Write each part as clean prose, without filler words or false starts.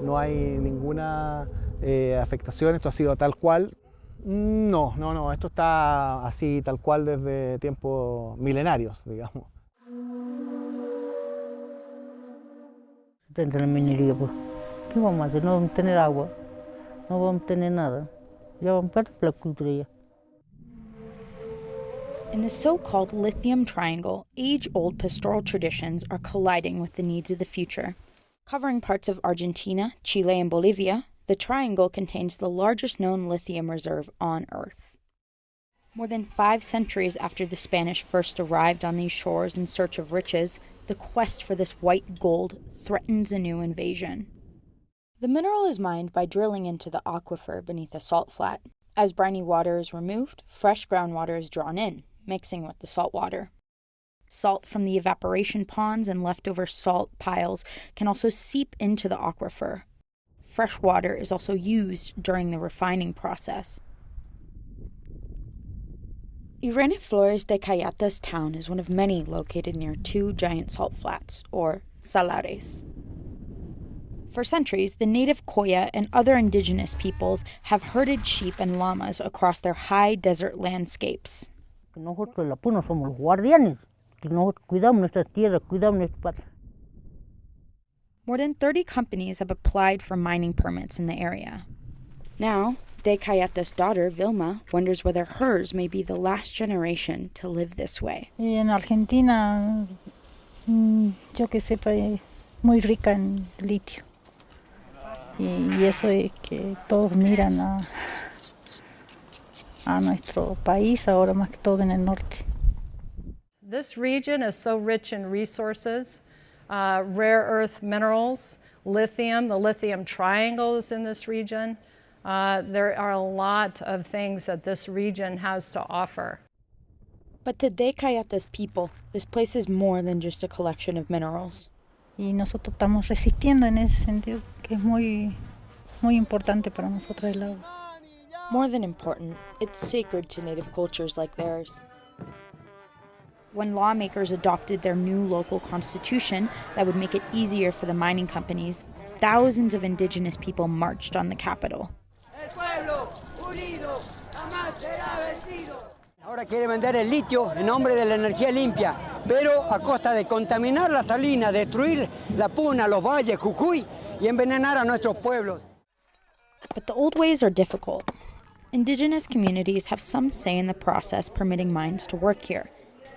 no hay ninguna afectación, esto ha sido tal cual. No, esto está así tal cual desde tiempos milenarios, digamos. Dentro de la minería, pues, ¿qué vamos a hacer? No vamos a tener agua, no vamos a tener nada. Ya vamos a perder la cultura ya. In the so-called Lithium Triangle, age-old pastoral traditions are colliding with the needs of the future. Covering parts of Argentina, Chile, and Bolivia, the triangle contains the largest known lithium reserve on Earth. More than 5 centuries after the Spanish first arrived on these shores in search of riches, the quest for this white gold threatens a new invasion. The mineral is mined by drilling into the aquifer beneath a salt flat. As briny water is removed, fresh groundwater is drawn in, mixing with the salt water. Salt from the evaporation ponds and leftover salt piles can also seep into the aquifer. Fresh water is also used during the refining process. Irene Flores de Cayata's town is one of many located near 2 giant salt flats, or salares. For centuries, the native Coya and other indigenous peoples have herded sheep and llamas across their high desert landscapes. Nosotros los punos somos los guardianes, que nosotros cuidamos nuestras tierras, cuidamos nuestro patria. More than 30 companies have applied for mining permits in the area. Now, De Cayata's daughter, Vilma, wonders whether hers may be the last generation to live this way. En Argentina, yo que sepa, es muy rica en litio. Y eso es que todos miran a nuestro país, ahora más que todo en el norte. This region is so rich in resources, rare earth minerals, lithium. The Lithium Triangle is in this region. There are a lot of things that this region has to offer. But to De Cayata's people, this place is more than just a collection of minerals. Y nosotros estamos resistiendo en ese sentido, que es muy importante para nosotros el agua. More than important, it's sacred to native cultures like theirs. When lawmakers adopted their new local constitution that would make it easier for the mining companies, thousands of indigenous people marched on the Capitol. Ahora quiere vender el litio en nombre de la energía limpia, pero a costa de contaminar las salinas, destruir la Puna, los valles, Jujuy y envenenar a nuestros pueblos. But the old ways are difficult. Indigenous communities have some say in the process permitting mines to work here.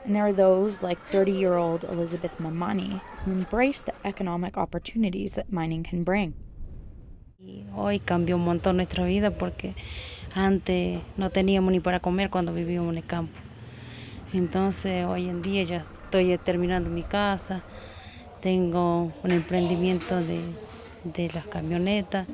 And there are those, like 30-year-old Elizabeth Mamani, who embrace the economic opportunities that mining can bring. Y hoy cambió un montón nuestra vida porque antes no teníamos ni para comer cuando vivíamos en el campo. Entonces hoy en día ya estoy terminando mi casa, tengo un emprendimiento de las camionetas.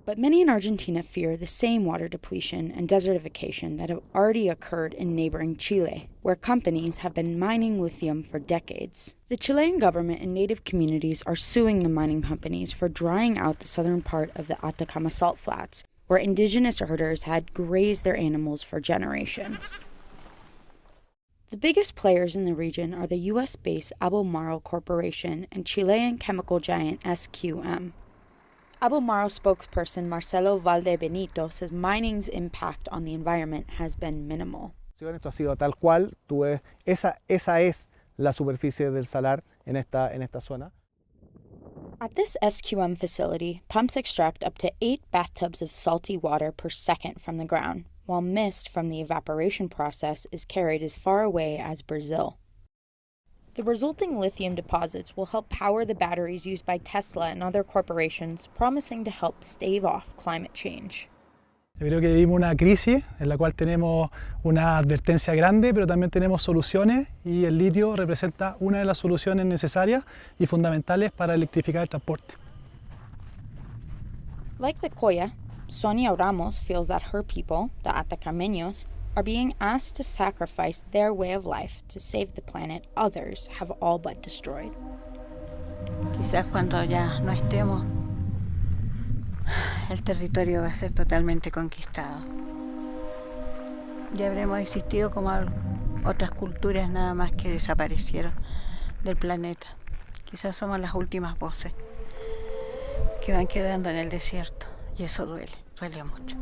But many in Argentina fear the same water depletion and desertification that have already occurred in neighboring Chile, where companies have been mining lithium for decades. The Chilean government and native communities are suing the mining companies for drying out the southern part of the Atacama salt flats, where indigenous herders had grazed their animals for generations. The biggest players in the region are the U.S.-based Albemarle Corporation and Chilean chemical giant SQM. Albemarle spokesperson Marcelo Valdebenito says mining's impact on the environment has been minimal. Esto ha sido tal cual, esa es la superficie del salar en esta zona. At this SQM facility, pumps extract up to 8 bathtubs of salty water per second from the ground, while mist from the evaporation process is carried as far away as Brazil. The resulting lithium deposits will help power the batteries used by Tesla and other corporations, promising to help stave off climate change. Yo creo que vivimos una crisis en la cual tenemos una advertencia grande, pero también tenemos soluciones y el litio representa una de las soluciones necesarias y fundamentales para electrificar el transporte. Like the Coya, Sonia Ramos feels that her people, the Atacameños, are being asked to sacrifice their way of life to save the planet others have all but destroyed. Quizás cuando ya no estemos, el territorio va a ser totalmente conquistado. Ya habremos existido como otras culturas nada más que desaparecieron del planeta. Quizás somos las últimas voces. que van quedando en el desierto y eso duele mucho.